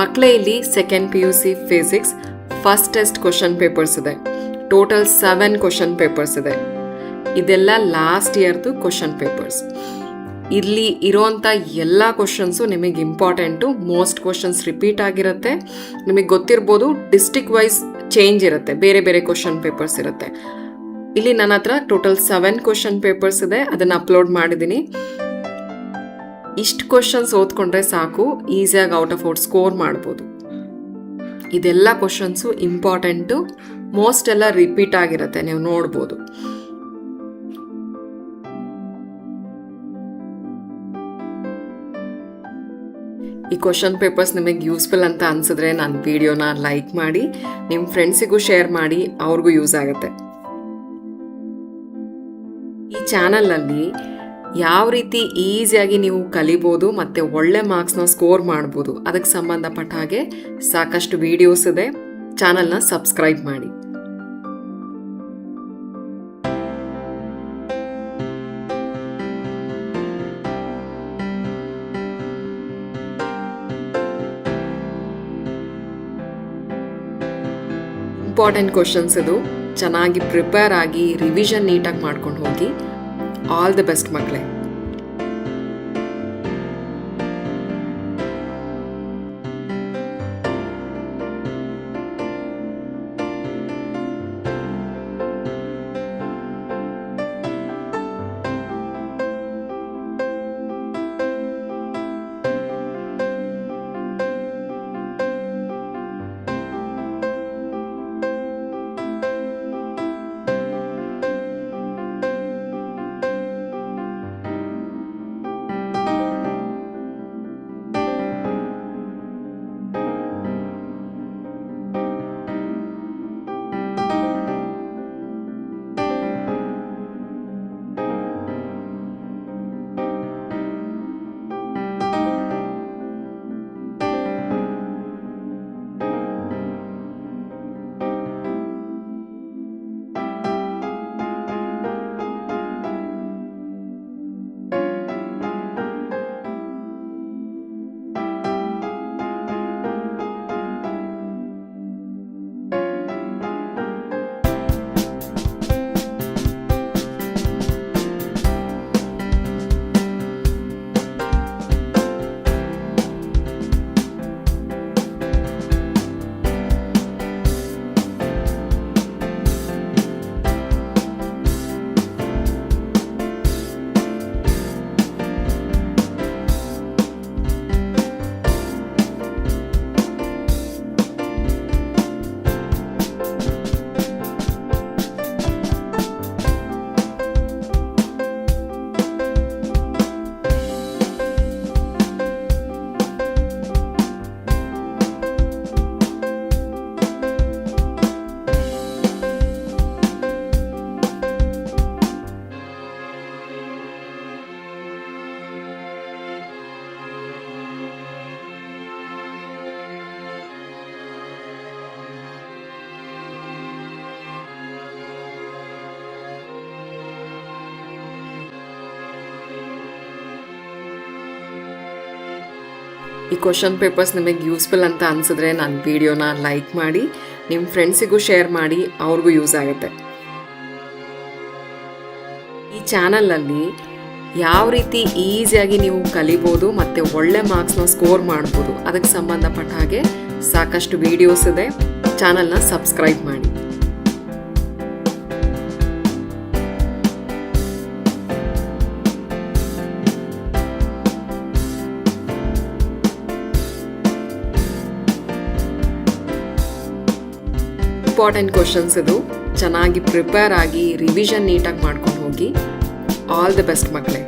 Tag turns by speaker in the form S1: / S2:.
S1: ಮಕ್ಕಳೇ ಇಲ್ಲಿ second PUC physics first test question papers ಇದೆ. ಟೋಟಲ್ 7 ಕ್ವಶನ್ ಪೇಪರ್ಸ್ ಇದೆ. ಇದೆಲ್ಲ ಲಾಸ್ಟ್ ಇಯರ್ದು ಕ್ವಶನ್ ಪೇಪರ್ಸ್. ಇಲ್ಲಿ ಇರೋಂಥ ಎಲ್ಲ ಕ್ವಶನ್ಸು ನಿಮಗೆ ಇಂಪಾರ್ಟೆಂಟು. ಮೋಸ್ಟ್ ಕ್ವಶನ್ಸ್ ರಿಪೀಟ್ ಆಗಿರುತ್ತೆ. ನಿಮಗೆ ಗೊತ್ತಿರ್ಬೋದು, ಡಿಸ್ಟ್ರಿಕ್ಟ್ ವೈಸ್ ಚೇಂಜ್ ಇರುತ್ತೆ, ಬೇರೆ ಬೇರೆ ಕ್ವಶನ್ ಪೇಪರ್ಸ್ ಇರುತ್ತೆ. ಇಲ್ಲಿ ನನ್ನ ಹತ್ರ ಟೋಟಲ್ 7 ಕ್ವಶನ್ ಪೇಪರ್ಸ್ ಇದೆ, ಅದನ್ನು ಅಪ್ಲೋಡ್ ಮಾಡಿದ್ದೀನಿ. ಇಷ್ಟು ಕ್ವಶನ್ಸ್ ಓದ್ಕೊಂಡ್ರೆ ಸಾಕು, ಈಸಿಯಾಗಿ ಔಟ್ ಆಫ್ ಔಟ್ ಸ್ಕೋರ್ ಮಾಡ್ಬೋದು. ಇದೆಲ್ಲ ಕ್ವಶನ್ಸು ಇಂಪಾರ್ಟೆಂಟು, ಮೋಸ್ಟ್ ಎಲ್ಲ ರಿಪೀಟ್ ಆಗಿರುತ್ತೆ, ನೀವು ನೋಡ್ಬೋದು. ಈ ಕ್ವಶನ್ ಪೇಪರ್ಸ್ ನಿಮಗೆ ಯೂಸ್ಫುಲ್ ಅಂತ ಅನ್ಸಿದ್ರೆ ನನ್ನ ವಿಡಿಯೋನ ಲೈಕ್ ಮಾಡಿ, ನಿಮ್ಮ ಫ್ರೆಂಡ್ಸಿಗೂ ಶೇರ್ ಮಾಡಿ, ಅವ್ರಿಗೂ ಯೂಸ್ ಆಗುತ್ತೆ. ಈ ಚಾನಲಲ್ಲಿ ಯಾವ ರೀತಿ ಈಸಿಯಾಗಿ ನೀವು ಕಲಿಬೋದು ಮತ್ತು ಒಳ್ಳೆ ಮಾರ್ಕ್ಸ್ನ ಸ್ಕೋರ್ ಮಾಡ್ಬೋದು, ಅದಕ್ಕೆ ಸಂಬಂಧಪಟ್ಟ ಹಾಗೆ ಸಾಕಷ್ಟು ವಿಡಿಯೋಸ್ ಇದೆ. ಚಾನಲ್ನ ಸಬ್ಸ್ಕ್ರೈಬ್ ಮಾಡಿ. ಇಂಪಾರ್ಟೆಂಟ್ ಕ್ವಶನ್ಸ್ ಇದು. ಚೆನ್ನಾಗಿ ಪ್ರಿಪೇರ್ ಆಗಿ ರಿವಿಷನ್ ನೀಟಾಗಿ ಮಾಡ್ಕೊಂಡು ಹೋಗಿ. ಆಲ್ ದಿ ಬೆಸ್ಟ್ ಮಕ್ಕಳೇ. ಈ ಕ್ವಶನ್ ಪೇಪರ್ಸ್ ನಿಮಗೆ ಯೂಸ್ಫುಲ್ ಅಂತ ಅನ್ಸಿದ್ರೆ ನನ್ನ ವಿಡಿಯೋನ ಲೈಕ್ ಮಾಡಿ, ನಿಮ್ಮ ಫ್ರೆಂಡ್ಸಿಗೂ ಶೇರ್ ಮಾಡಿ, ಅವ್ರಿಗೂ ಯೂಸ್ ಆಗುತ್ತೆ. ಈ ಚಾನಲಲ್ಲಿ ಯಾವ ರೀತಿ ಈಸಿಯಾಗಿ ನೀವು ಕಲಿಬೋದು ಮತ್ತು ಒಳ್ಳೆ ಮಾರ್ಕ್ಸ್ನ ಸ್ಕೋರ್ ಮಾಡ್ಬೋದು, ಅದಕ್ಕೆ ಸಂಬಂಧಪಟ್ಟ ಹಾಗೆ ಸಾಕಷ್ಟು ವಿಡಿಯೋಸ್ ಇದೆ. ಚಾನಲ್ನ ಸಬ್ಸ್ಕ್ರೈಬ್ ಮಾಡಿ. ಇಂಪಾರ್ಟೆಂಟ್ ಕ್ವಶನ್ಸ್ ಇದು. ಚೆನ್ನಾಗಿ ಪ್ರಿಪೇರ್ ಆಗಿ ರಿವಿಷನ್ ನೀಟಾಗಿ ಮಾಡ್ಕೊಂಡು ಹೋಗಿ. ಆಲ್ ದಿ ಬೆಸ್ಟ್ ಮಕ್ಕಳೇ.